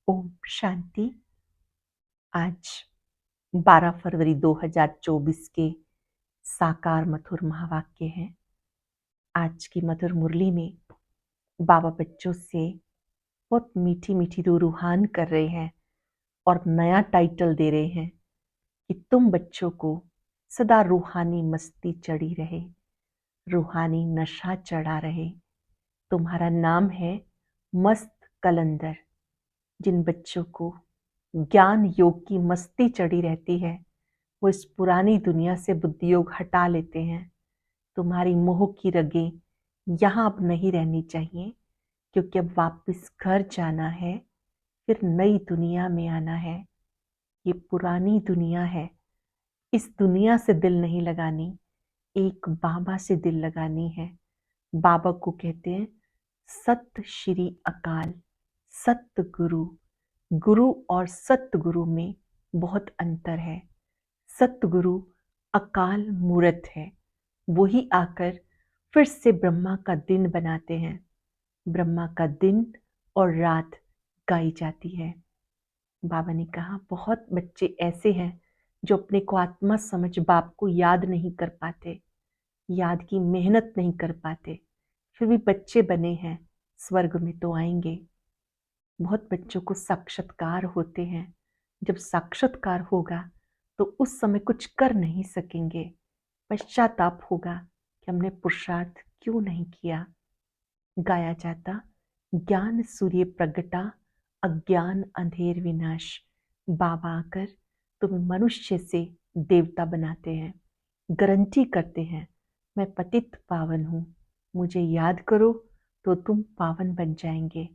ओम शांति। आज 12 फरवरी 2024 के साकार मधुर महावाक्य हैं। आज की मधुर मुरली में बाबा बच्चों से बहुत मीठी मीठी रूहान कर रहे हैं और नया टाइटल दे रहे हैं कि तुम बच्चों को सदा रूहानी मस्ती चढ़ी रहे, रूहानी नशा चढ़ा रहे। तुम्हारा नाम है मस्त कलंदर। जिन बच्चों को ज्ञान योग की मस्ती चढ़ी रहती है, वो इस पुरानी दुनिया से बुद्धि योग हटा लेते हैं। तुम्हारी मोह की रगें यहाँ अब नहीं रहनी चाहिए, क्योंकि अब वापस घर जाना है, फिर नई दुनिया में आना है। ये पुरानी दुनिया है, इस दुनिया से दिल नहीं लगानी, एक बाबा से दिल लगानी है। बाबा को कहते हैं सत श्री अकाल। सत्य गुरु, गुरु और सतगुरु में बहुत अंतर है। सतगुरु अकाल मूर्त है, वही आकर फिर से ब्रह्मा का दिन बनाते हैं। ब्रह्मा का दिन और रात गाई जाती है। बाबा ने कहा बहुत बच्चे ऐसे हैं जो अपने को आत्मा समझ बाप को याद नहीं कर पाते, याद की मेहनत नहीं कर पाते, फिर भी बच्चे बने हैं, स्वर्ग में तो आएंगे। बहुत बच्चों को साक्षात्कार होते हैं। जब साक्षात्कार होगा तो उस समय कुछ कर नहीं सकेंगे। पश्चाताप होगा कि हमने पुरुषार्थ क्यों नहीं किया। गाया जाता ज्ञान सूर्य प्रगटा, अज्ञान अंधेर विनाश। बाबा आकर तुम्हें मनुष्य से देवता बनाते हैं, गारंटी करते हैं मैं पतित पावन हूँ, मुझे याद करो तो तुम पावन बन जाएंगे।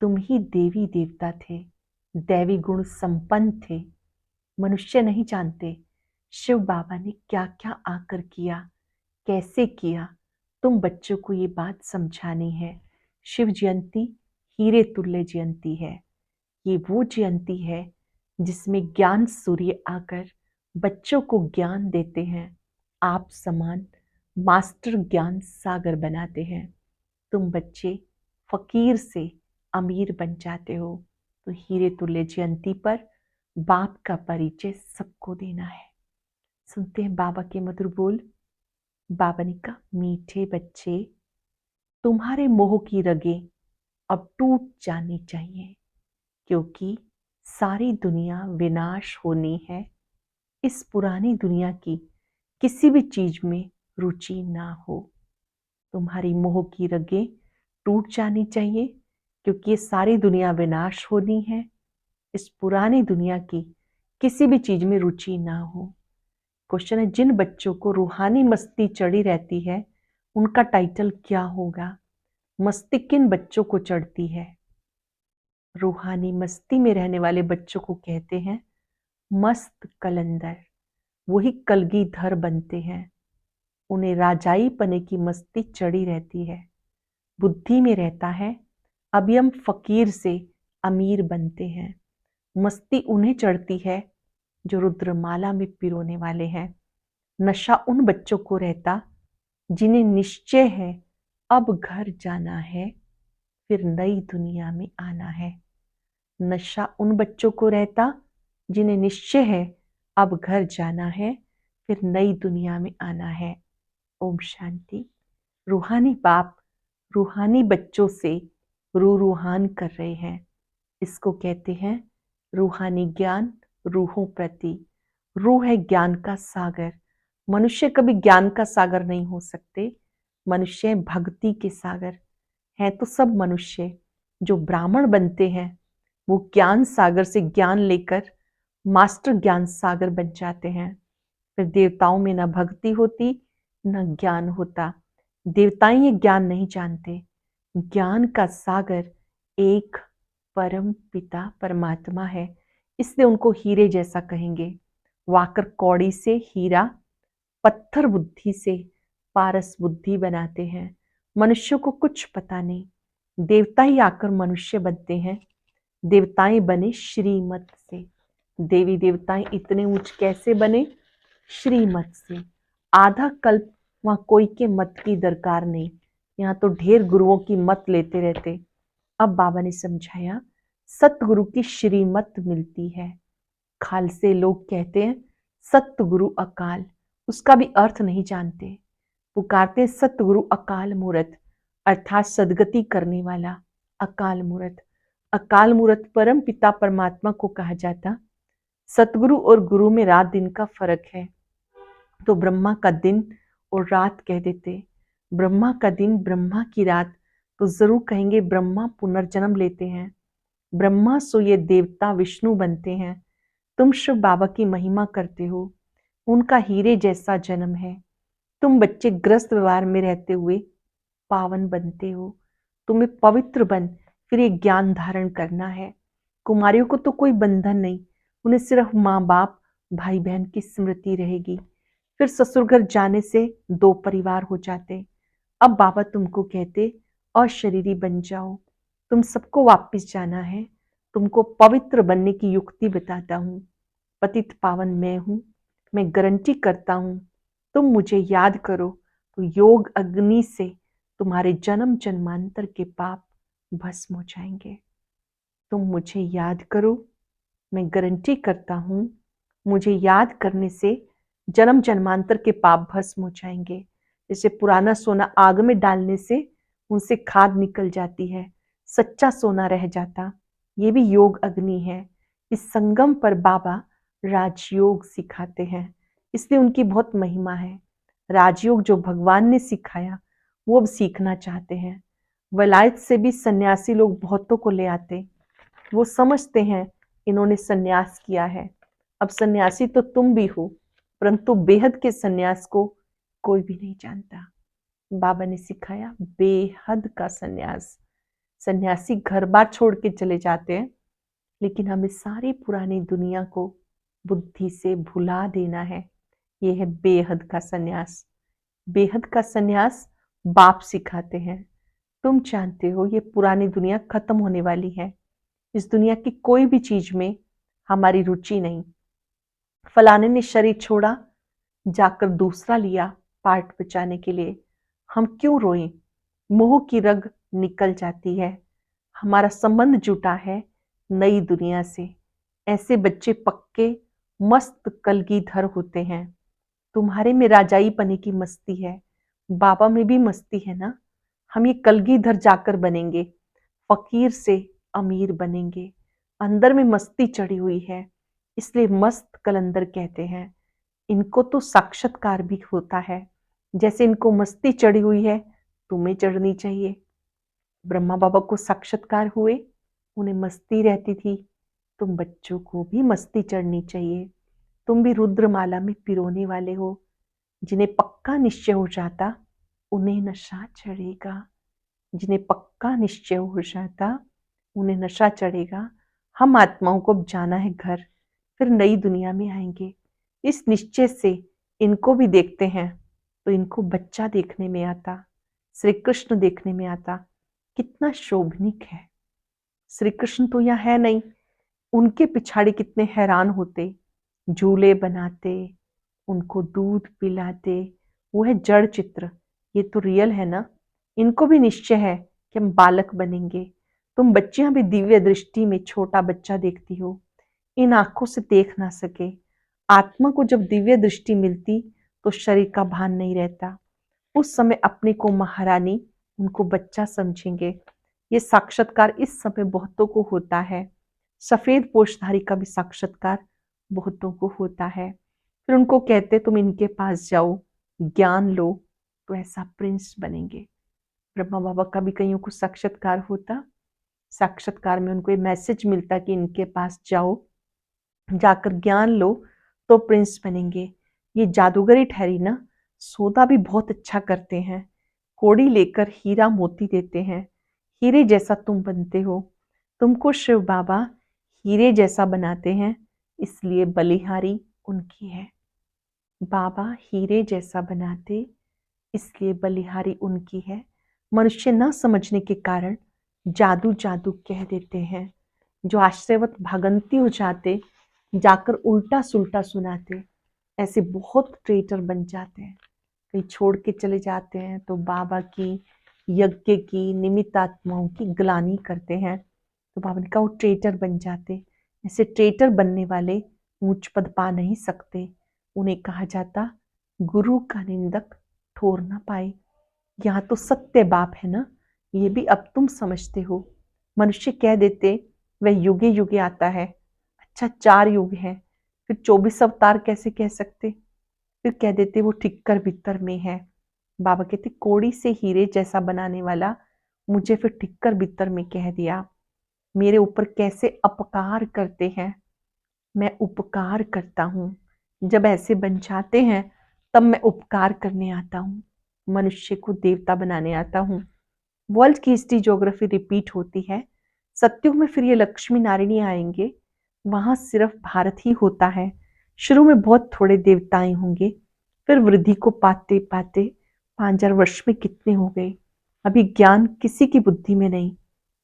तुम ही देवी देवता थे, दैवी गुण संपन्न थे। मनुष्य नहीं जानते शिव बाबा ने क्या क्या आकर किया, कैसे किया। तुम बच्चों को ये बात समझानी है। शिव जयंती हीरे तुल्य जयंती है। ये वो जयंती है जिसमें ज्ञान सूर्य आकर बच्चों को ज्ञान देते हैं। आप समान मास्टर ज्ञान सागर बनाते हैं। तुम बच्चे फकीर से अमीर बन जाते हो, तो हीरे तुल्य जयंती पर बाप का परिचय सबको देना है। सुनते हैं बाबा के मधुर बोल। बाबा ने कहा मीठे बच्चे, तुम्हारे मोह की रगें अब टूट जानी चाहिए, क्योंकि सारी दुनिया विनाश होनी है। इस पुरानी दुनिया की किसी भी चीज में रुचि ना हो। तुम्हारी मोह की रगें टूट जानी चाहिए, क्योंकि ये सारी दुनिया विनाश होनी है। इस पुरानी दुनिया की किसी भी चीज में रुचि ना हो। क्वेश्चन है जिन बच्चों को रूहानी मस्ती चढ़ी रहती है, उनका टाइटल क्या होगा? मस्ती किन बच्चों को चढ़ती है? रूहानी मस्ती में रहने वाले बच्चों को कहते हैं मस्त कलंदर। वही कलगीधर बनते हैं। उन्हें राजाई पने की मस्ती चढ़ी रहती है। बुद्धि में रहता है अभी हम फकीर से अमीर बनते हैं। मस्ती उन्हें चढ़ती है जो रुद्रमाला में पिरोने वाले हैं। नशा उन बच्चों को रहता जिन्हें निश्चय है अब घर जाना है, फिर नई दुनिया में आना है। नशा उन बच्चों को रहता जिन्हें निश्चय है अब घर जाना है, फिर नई दुनिया में आना है। ओम शांति। रूहानी बाप रूहानी बच्चों से रूहान कर रहे हैं। इसको कहते हैं रूहानी ज्ञान रूहों प्रति। रूह है ज्ञान का सागर। मनुष्य कभी ज्ञान का सागर नहीं हो सकते। मनुष्य भक्ति के सागर है। तो सब मनुष्य जो ब्राह्मण बनते हैं वो ज्ञान सागर से ज्ञान लेकर मास्टर ज्ञान सागर बन जाते हैं। फिर देवताओं में न भक्ति होती न ज्ञान होता। देवताएं ये ज्ञान नहीं जानते। ज्ञान का सागर एक परम पिता परमात्मा है, इसलिए उनको हीरे जैसा कहेंगे। वाकर कौड़ी से हीरा, पत्थर बुद्धि से पारस बुद्धि बनाते हैं। मनुष्यों को कुछ पता नहीं। देवता ही आकर मनुष्य बनते हैं। देवताएं बने श्रीमत से। देवी देवताएं इतने ऊंच कैसे बने? श्रीमत से। आधा कल्प वहां कोई के मत की दरकार नहीं। यहाँ तो ढेर गुरुओं की मत लेते रहते। अब बाबा ने समझाया सतगुरु की श्रीमत मिलती है। खालसे लोग कहते हैं सतगुरु अकाल, उसका भी अर्थ नहीं जानते। पुकारते सतगुरु अकाल मूरत, अर्थात सदगति करने वाला अकाल मूरत। अकाल मूरत परम पिता परमात्मा को कहा जाता। सतगुरु और गुरु में रात दिन का फर्क है, तो ब्रह्मा का दिन और रात कह देते। ब्रह्मा का दिन, ब्रह्मा की रात, तो जरूर कहेंगे ब्रह्मा पुनर्जन्म लेते हैं। ब्रह्मा सो ये देवता विष्णु बनते हैं। तुम शिव बाबा की महिमा करते हो, उनका हीरे जैसा जन्म है। तुम बच्चे ग्रस्त व्यवहार में रहते हुए पावन बनते हो। तुम्हें पवित्र बन फिर ये ज्ञान धारण करना है। कुमारियों को तो कोई बंधन नहीं, उन्हें सिर्फ माँ बाप भाई बहन की स्मृति रहेगी। फिर ससुर घर जाने से दो परिवार हो जाते। अब बाबा तुमको कहते अशरीरी बन जाओ, तुम सबको वापिस जाना है। तुमको पवित्र बनने की युक्ति बताता हूँ। पतित पावन मैं हूं, मैं गारंटी करता हूं, तुम मुझे याद करो तो योग अग्नि से तुम्हारे जन्म जन्मांतर के पाप भस्म हो जाएंगे। तुम मुझे याद करो, मैं गारंटी करता हूं, मुझे याद करने से जन्म जन्मांतर के पाप भस्म हो जाएंगे। जैसे पुराना सोना आग में डालने से उनसे खाद निकल जाती है, सच्चा सोना रह जाता। ये भी योग अग्नि है। इस संगम पर बाबा राजयोग सिखाते हैं, इसलिए उनकी बहुत महिमा है। राजयोग जो भगवान ने सिखाया वो अब सीखना चाहते हैं। वलायत से भी सन्यासी लोग बहुतों को ले आते। वो समझते हैं इन्होंने सन्यास किया है। अब सन्यासी तो तुम भी हो, परंतु बेहद के सन्यास को कोई भी नहीं जानता। बाबा ने सिखाया बेहद का सन्यास। सन्यासी घर बार छोड़ के चले जाते हैं, लेकिन हमें सारी पुरानी दुनिया को बुद्धि से भुला देना है। यह है बेहद का सन्यास। बेहद का सन्यास बाप सिखाते हैं। तुम जानते हो ये पुरानी दुनिया खत्म होने वाली है। इस दुनिया की कोई भी चीज में हमारी रुचि नहीं। फलाने ने शरीर छोड़ा, जाकर दूसरा लिया पार्ट बचाने के लिए। हम क्यों रोएं? मोह की रग निकल जाती है। हमारा संबंध जुटा है नई दुनिया से। ऐसे बच्चे पक्के मस्त कलगीधर होते हैं। तुम्हारे में राजाई पने की मस्ती है, बाबा में भी मस्ती है ना। हम ये कलगीधर जाकर बनेंगे, फकीर से अमीर बनेंगे। अंदर में मस्ती चढ़ी हुई है, इसलिए मस्त कलंदर कहते हैं। इनको तो साक्षात्कार भी होता है। जैसे इनको मस्ती चढ़ी हुई है, तुम्हें चढ़नी चाहिए। ब्रह्मा बाबा को साक्षात्कार हुए, उन्हें मस्ती रहती थी। तुम बच्चों को भी मस्ती चढ़नी चाहिए। तुम भी रुद्रमाला में पिरोने वाले हो। जिन्हें पक्का निश्चय हो जाता उन्हें नशा चढ़ेगा। जिन्हें पक्का निश्चय हो जाता उन्हें नशा चढ़ेगा। हम आत्माओं को अब जाना है घर, फिर नई दुनिया में आएंगे। इस निश्चय से इनको भी देखते हैं तो इनको बच्चा देखने में आता, श्री कृष्ण देखने में आता। कितना शोभनिक है। श्री कृष्ण तो यहाँ है नहीं, उनके पिछाड़ी कितने हैरान होते। झूले बनाते, उनको दूध पिलाते। वो है जड़ चित्र, ये तो रियल है ना। इनको भी निश्चय है कि हम बालक बनेंगे। तुम बच्चियां भी दिव्य दृष्टि में छोटा बच्चा देखती हो, इन आंखों से देख ना सके। आत्मा को जब दिव्य दृष्टि मिलती तो शरीर का भान नहीं रहता। उस समय अपने को महारानी, उनको बच्चा समझेंगे। ये साक्षात्कार इस समय बहुतों को होता है। सफेद पोषधारी का भी साक्षात्कार बहुतों को होता है। फिर उनको कहते तुम इनके पास जाओ, ज्ञान लो, तो ऐसा प्रिंस बनेंगे। ब्रह्मा बाबा का भी कईयों को साक्षात्कार होता। साक्षात्कार में उनको ये मैसेज मिलता कि इनके पास जाओ, जाकर ज्ञान लो तो प्रिंस बनेंगे। ये जादूगरी ठहरी ना, सौदा भी बहुत अच्छा करते हैं। कोड़ी लेकर हीरा मोती देते हैं। हीरे जैसा तुम बनते हो। तुमको शिव बाबा हीरे जैसा बनाते हैं, इसलिए बलिहारी उनकी है। बाबा हीरे जैसा बनाते, इसलिए बलिहारी उनकी है। मनुष्य न समझने के कारण जादू जादू कह देते हैं। जो आश्रयवत भागंती हो जाते, जाकर उल्टा सुल्टा सुनाते, ऐसे बहुत ट्रेटर बन जाते हैं। कहीं छोड़ के चले जाते हैं तो बाबा की, यज्ञ की, निमित्त आत्माओं की ग्लानि करते हैं। तो बाबा ने कहा वो ट्रेटर बन जाते। ऐसे ट्रेटर बनने वाले ऊंच पद पा नहीं सकते, उन्हें कहा जाता गुरु का निंदक ठोर ना पाए। यहाँ तो सत्य बाप है ना, ये भी अब तुम समझते हो। मनुष्य कह देते वह युगे युगे आता है। अच्छा 4 युग है, फिर 24 अवतार कैसे कह सकते? फिर कह देते वो ठिक्कर भीतर में है। बाबा कहते कोड़ी से हीरे जैसा बनाने वाला मुझे फिर ठिक्कर भीतर में कह दिया। मेरे ऊपर कैसे अपकार करते हैं। मैं उपकार करता हूँ। जब ऐसे बन जाते हैं तब मैं उपकार करने आता हूँ, मनुष्य को देवता बनाने आता हूँ। वर्ल्ड की हिस्ट्री ज्योग्राफी रिपीट होती है। सत्युग में फिर ये लक्ष्मी नारायणी आएंगे, वहां सिर्फ भारत ही होता है। शुरू में बहुत थोड़े देवताएं होंगे, फिर वृद्धि को पाते पाते 5000 वर्ष में कितने हो गए। अभी ज्ञान किसी की बुद्धि में नहीं,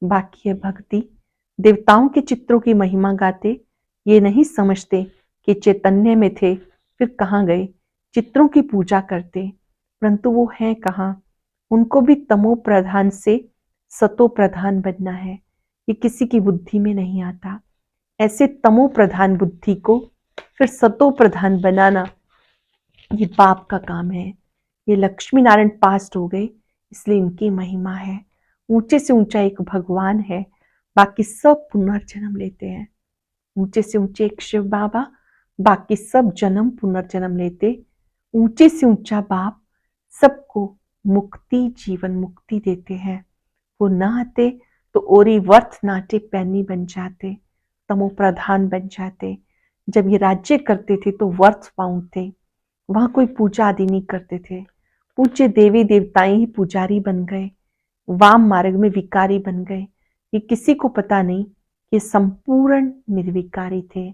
बाकी है भक्ति। देवताओं के चित्रों की महिमा गाते ये नहीं समझते कि चैतन्य में थे, फिर कहाँ गए। चित्रों की पूजा करते, परंतु वो हैं कहाँ। उनको भी तमो प्रधान से सतो प्रधान बनना है, ये किसी की बुद्धि में नहीं आता। ऐसे तमो प्रधान बुद्धि को फिर सतो प्रधान बनाना ये बाप का काम है। ये लक्ष्मी नारायण पास्ट हो गए, इसलिए इनकी महिमा है। ऊंचे से ऊंचा एक भगवान है, बाकी सब पुनर्जन्म लेते हैं। ऊंचे से ऊंचे एक शिव बाबा, बाकी सब जन्म पुनर्जन्म लेते। ऊंचे से ऊंचा बाप सबको मुक्ति जीवन मुक्ति देते हैं। वो ना आते तो ओरी वर्थ नाटे पैनी बन जाते, तमो प्रधान बन जाते। जब ये राज्य करते थे तो वर्थ पाउंड थे, वहां कोई पूजा आदि नहीं करते थे। पूज्य देवी देवताएं ही पुजारी बन गए, वाम मार्ग में विकारी बन गए। ये किसी को पता नहीं कि संपूर्ण निर्विकारी थे।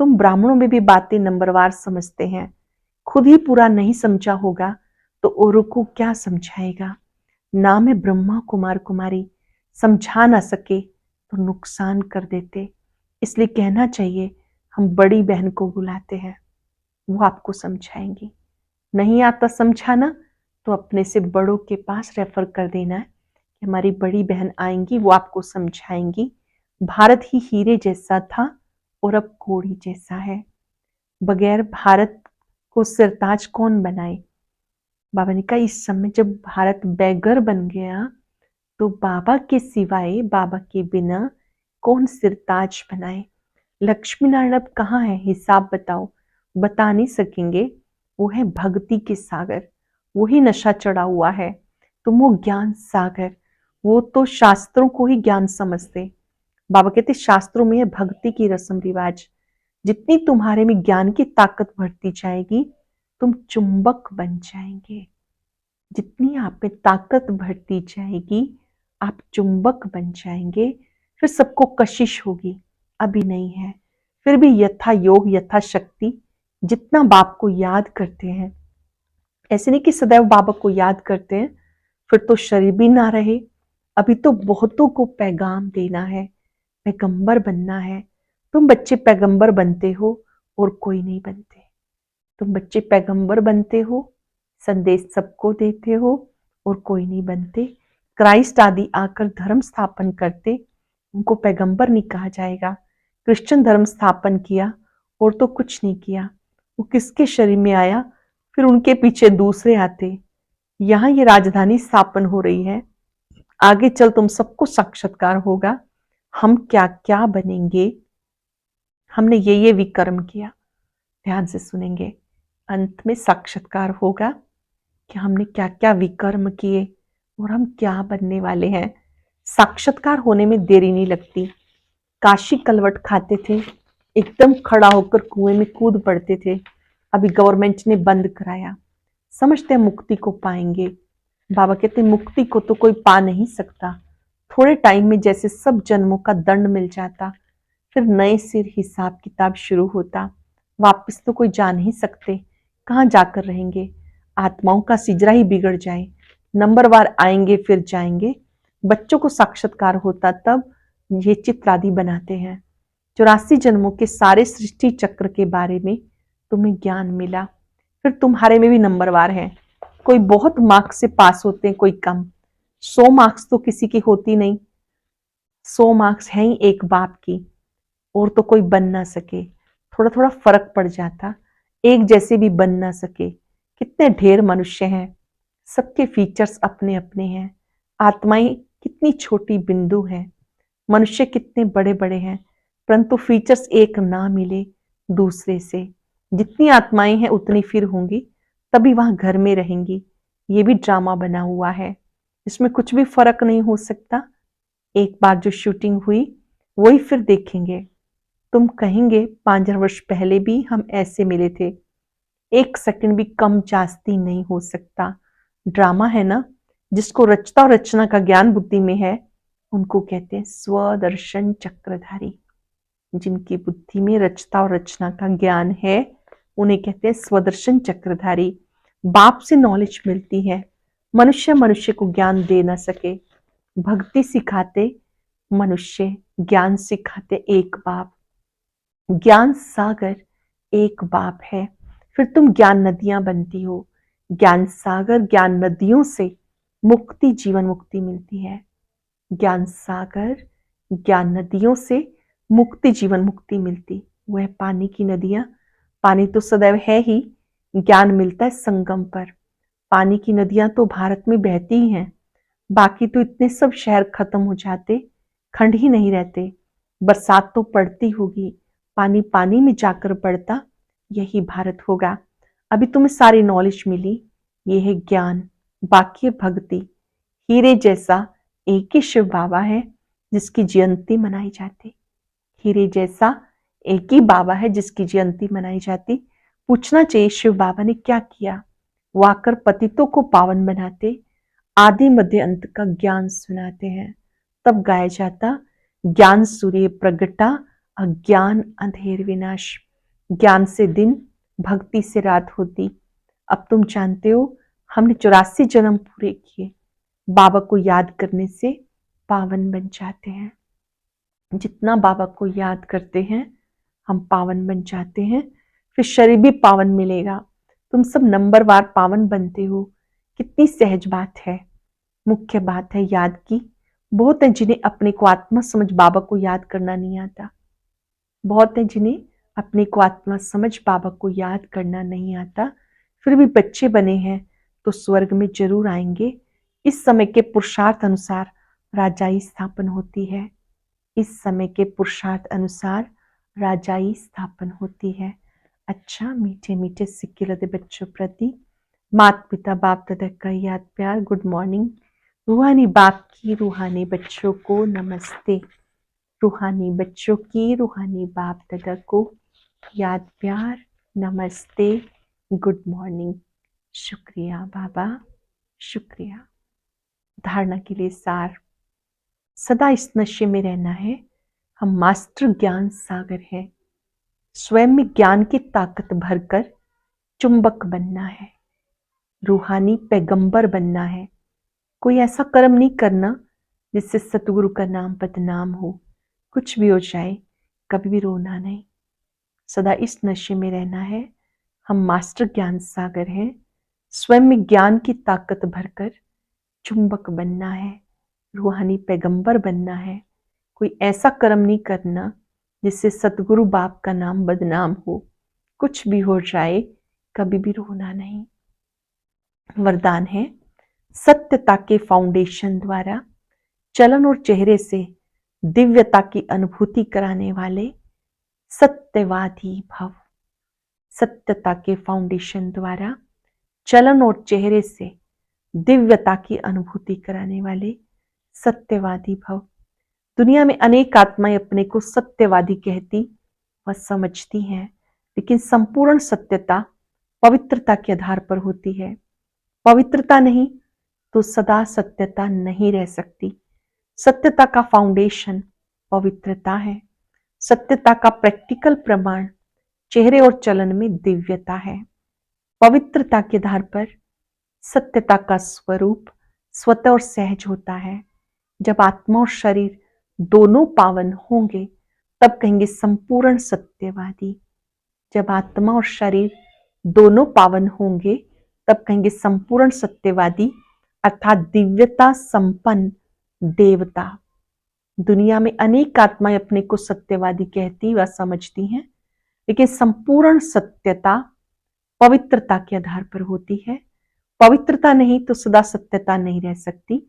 तुम ब्राह्मणों में भी बातें नंबरवार समझते हैं, खुद ही पूरा नहीं समझा होगा तो औरों को क्या समझाएगा। नाम है ब्रह्मा कुमार कुमारी, समझा ना सके तो नुकसान कर देते। इसलिए कहना चाहिए हम बड़ी बहन को बुलाते हैं, वो आपको समझाएंगी। नहीं आता समझाना तो अपने से बड़ों के पास रेफर कर देना है कि हमारी बड़ी बहन आएंगी, वो आपको समझाएंगी। भारत ही हीरे जैसा था और अब कोड़ी जैसा है। बगैर भारत को सिरताज कौन बनाए। बाबा ने कहा इस समय जब भारत बेगर बन गया तो बाबा के सिवाय, बाबा के बिना कौन सिरताज बनाए। लक्ष्मी नारायण अब कहाँ है, हिसाब बताओ। बता नहीं सकेंगे। वो है भक्ति के सागर, वो ही नशा चढ़ा हुआ है। तुम वो ज्ञान सागर, वो तो शास्त्रों को ही ज्ञान समझते। बाबा कहते शास्त्रों में है भक्ति की रस्म रिवाज। जितनी तुम्हारे में ज्ञान की ताकत बढ़ती जाएगी तुम चुंबक बन जाएंगे। जितनी आप में ताकत बढ़ती जाएगी आप चुंबक बन जाएंगे। फिर सबको कशिश होगी, अभी नहीं है। फिर भी यथा योग यथा शक्ति, जितना बाप को याद करते हैं, ऐसे नहीं कि सदैव बाबा को याद करते हैं फिर तो शरीर भी ना रहे। अभी तो बहुतों को पैगाम देना है, पैगंबर बनना है। तुम बच्चे पैगंबर बनते हो और कोई नहीं बनते। तुम बच्चे पैगंबर बनते हो, संदेश सबको देते हो और कोई नहीं बनते। क्राइस्ट आदि आकर धर्म स्थापन करते, उनको पैगंबर नहीं कहा जाएगा। क्रिश्चियन धर्म स्थापन किया और तो कुछ नहीं किया। वो किसके शरीर में आया, फिर उनके पीछे दूसरे आते। यहाँ ये राजधानी स्थापन हो रही है, आगे चल तुम सबको साक्षात्कार होगा। हम क्या क्या बनेंगे, हमने ये विकर्म किया। ध्यान से सुनेंगे, अंत में साक्षात्कार होगा कि हमने क्या क्या विकर्म किए और हम क्या बनने वाले हैं। साक्षात्कार होने में देरी नहीं लगती। काशी कलवट खाते थे, एकदम खड़ा होकर कुएं में कूद पड़ते थे, अभी गवर्नमेंट ने बंद कराया। समझते हैं मुक्ति को पाएंगे। बाबा कहते मुक्ति को तो कोई पा नहीं सकता। थोड़े टाइम में जैसे सब जन्मों का दंड मिल जाता, फिर नए सिर हिसाब किताब शुरू होता। वापस तो कोई जा नहीं सकते, कहाँ जाकर रहेंगे। आत्माओं का सिजरा ही बिगड़ जाए, नंबरवार आएंगे फिर जाएंगे। बच्चों को साक्षात्कार होता तब ये चित्र आदि बनाते हैं। 84 जन्मों के सारे सृष्टि चक्र के बारे में तुम्हें ज्ञान मिला। फिर तुम्हारे में भी नंबरवार है, कोई बहुत मार्क्स से पास होते हैं, कोई कम। 100 मार्क्स तो किसी की होती नहीं। 100 मार्क्स हैं ही एक बाप की, और तो कोई बन ना सके। थोड़ा थोड़ा फर्क पड़ जाता, एक जैसे भी बन ना सके। कितने ढेर मनुष्य हैं, सबके फीचर्स अपने अपने हैं। आत्माएं कितनी छोटी बिंदु हैं, मनुष्य कितने बड़े बड़े हैं, परंतु फीचर्स एक ना मिले दूसरे से। जितनी आत्माएं हैं उतनी फिर होंगी, तभी वहां घर में रहेंगी। ये भी ड्रामा बना हुआ है, इसमें कुछ भी फर्क नहीं हो सकता। एक बार जो शूटिंग हुई वही फिर देखेंगे। तुम कहेंगे 5000 वर्ष पहले भी हम ऐसे मिले थे। एक सेकंड भी कम जास्ती नहीं हो सकता। ड्रामा है ना, जिसको रचता और रचना का ज्ञान बुद्धि में है, उनको कहते हैं स्वदर्शन चक्रधारी। जिनकी बुद्धि में रचता और रचना का ज्ञान है, उन्हें कहते हैं स्वदर्शन चक्रधारी। बाप से नॉलेज मिलती है, मनुष्य मनुष्य को ज्ञान दे ना सके। भक्ति सिखाते मनुष्य, ज्ञान सिखाते एक बाप। ज्ञान सागर एक बाप है, फिर तुम ज्ञान नदियां बनती हो। ज्ञान सागर ज्ञान नदियों से मुक्ति, जीवन मुक्ति मिलती है। ज्ञान सागर ज्ञान नदियों से मुक्ति, जीवन मुक्ति मिलती। वह पानी की नदियां, पानी तो सदैव है ही, ज्ञान मिलता है संगम पर। पानी की नदियां तो भारत में बहती ही हैं, बाकी तो इतने सब शहर खत्म हो जाते, खंड ही नहीं रहते। बरसात तो पड़ती होगी, पानी पानी में जाकर पड़ता, यही भारत होगा। अभी तुम्हें सारी नॉलेज मिली, ये है ज्ञान, बाकी है भक्ति। हीरे जैसा एक ही शिव बाबा है जिसकी जयंती मनाई जाती। हीरे जैसा एक ही बाबा है जिसकी जयंती मनाई जाती। पूछना चाहिए शिव बाबा ने क्या किया। वो आकर पतितों को पावन बनाते, आदि मध्य अंत का ज्ञान सुनाते हैं। तब गाया जाता, ज्ञान सूर्य प्रगटा, अज्ञान अंधेर विनाश। ज्ञान से दिन, भक्ति से रात होती। अब तुम जानते हो, हमने 84 जन्म पूरे किए। बाबा को याद करने से पावन बन जाते हैं। जितना बाबा को याद करते हैं हम पावन बन जाते हैं, फिर शरीर भी पावन मिलेगा। तुम सब नंबरवार पावन बनते हो, कितनी सहज बात है। मुख्य बात है याद की। बहुत है जिन्हें अपने को आत्मा समझ बाबा को याद करना नहीं आता। बहुत है जिन्हें अपने को आत्मा समझ बाबा को याद करना नहीं आता, फिर भी बच्चे बने हैं तो स्वर्ग में जरूर आएंगे। इस समय के पुरुषार्थ अनुसार राजाई स्थापन होती है। इस समय के पुरुषार्थ अनुसार राजाई स्थापन होती है। अच्छा, मीठे मीठे सिक्के लदे बच्चों प्रति माता पिता बाप दादा का याद प्यार, गुड मॉर्निंग। रूहानी बाप की रूहानी बच्चों को नमस्ते। रूहानी बच्चों की रूहानी बाप दादा को याद प्यार, नमस्ते, गुड मॉर्निंग। शुक्रिया बाबा, शुक्रिया। धारणा के लिए सार, सदा इस नशे में रहना है। हम मास्टर ज्ञान सागर हैं, स्वयं में ज्ञान की ताकत भरकर चुंबक बनना है, रूहानी पैगंबर बनना है। कोई ऐसा कर्म नहीं करना जिससे सतगुरु का नाम बदनाम हो। कुछ भी हो जाए, कभी भी रोना नहीं, सदा इस नशे में रहना है। हम मास्टर ज्ञान सागर हैं, स्वयं में ज्ञान की ताकत भरकर चुंबक बनना है, रूहानी पैगंबर बनना है। कोई ऐसा कर्म नहीं करना जिससे सतगुरु बाप का नाम बदनाम हो। कुछ भी हो जाए, कभी भी रोना नहीं। वरदान है, सत्यता के फाउंडेशन द्वारा चलन और चेहरे से दिव्यता की अनुभूति कराने वाले सत्यवादी भव। सत्यता के फाउंडेशन द्वारा चलन और चेहरे से दिव्यता की अनुभूति कराने वाले सत्यवादी भव। दुनिया में अनेक आत्माएं अपने को सत्यवादी कहती व समझती हैं, लेकिन संपूर्ण सत्यता पवित्रता के आधार पर होती है। पवित्रता नहीं तो सदा सत्यता नहीं रह सकती। सत्यता का फाउंडेशन पवित्रता है। सत्यता का प्रैक्टिकल प्रमाण चेहरे और चलन में दिव्यता है। पवित्रता के आधार पर सत्यता का स्वरूप स्वतः और सहज होता है। जब आत्मा और शरीर दोनों पावन होंगे तब कहेंगे संपूर्ण सत्यवादी। जब आत्मा और शरीर दोनों पावन होंगे तब कहेंगे संपूर्ण सत्यवादी, अर्थात दिव्यता संपन्न देवता। दुनिया में अनेक आत्माएं अपने को सत्यवादी कहती व समझती हैं, लेकिन संपूर्ण सत्यता पवित्रता के आधार पर होती है। पवित्रता नहीं तो सदा सत्यता नहीं रह सकती।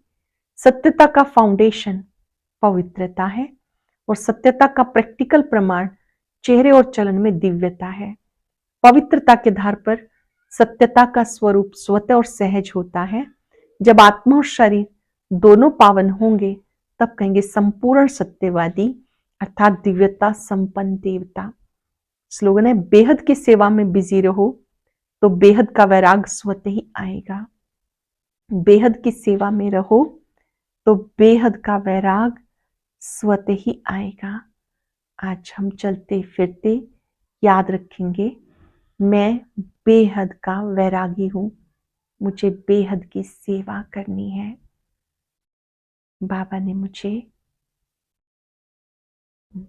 सत्यता का फाउंडेशन पवित्रता है और सत्यता का प्रैक्टिकल प्रमाण चेहरे और चलन में दिव्यता है। पवित्रता के आधार पर सत्यता का स्वरूप स्वतः और सहज होता है। जब आत्मा और शरीर दोनों पावन होंगे तब कहेंगे संपूर्ण सत्यवादी अर्थात दिव्यता संपन्न देवता। स्लोगन है बेहद की सेवा में बिजी रहो तो बेहद का वैराग स्वतः ही आएगा। बेहद की सेवा में रहो तो बेहद का वैराग स्वतः ही आएगा। आज हम चलते फिरते याद रखेंगे, मैं बेहद का वैरागी हूं, मुझे बेहद की सेवा करनी है। बाबा ने मुझे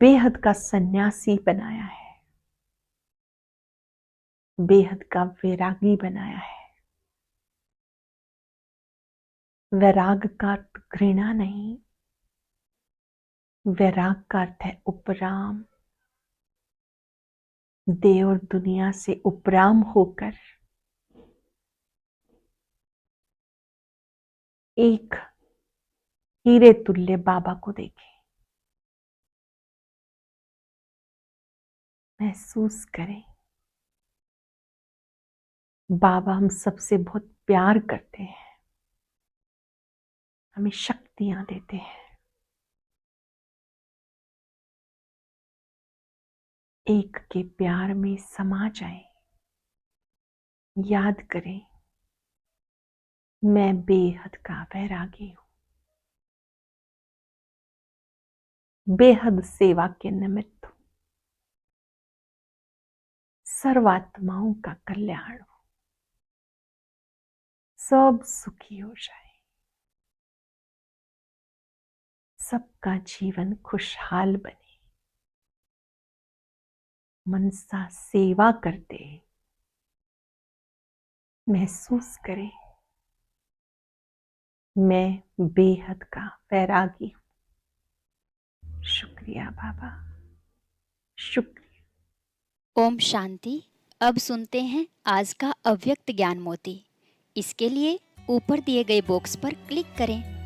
बेहद का सन्यासी बनाया है, बेहद का वैरागी बनाया है। वैराग का अर्थ घृणा नहीं, वैराग का अर्थ है उपराम। देह और दुनिया से उपराम होकर एक हीरे तुल्य बाबा को देखें, महसूस करें बाबा हम सबसे बहुत प्यार करते हैं, हमें शक्तियां देते हैं। एक के प्यार में समा जाए, याद करें मैं बेहद का वैरागी हूं, बेहद सेवा के निमित्त हूं, सर्वात्माओं का कल्याण हो, सब सुखी हो जाए, सबका जीवन खुशहाल बने। मनसा सेवा करते महसूस करें मैं बेहद का वैरागी हूं। शुक्रिया बाबा, शुक्रिया। ओम शांति। अब सुनते हैं आज का अव्यक्त ज्ञान मोती। इसके लिए ऊपर दिए गए बॉक्स पर क्लिक करें।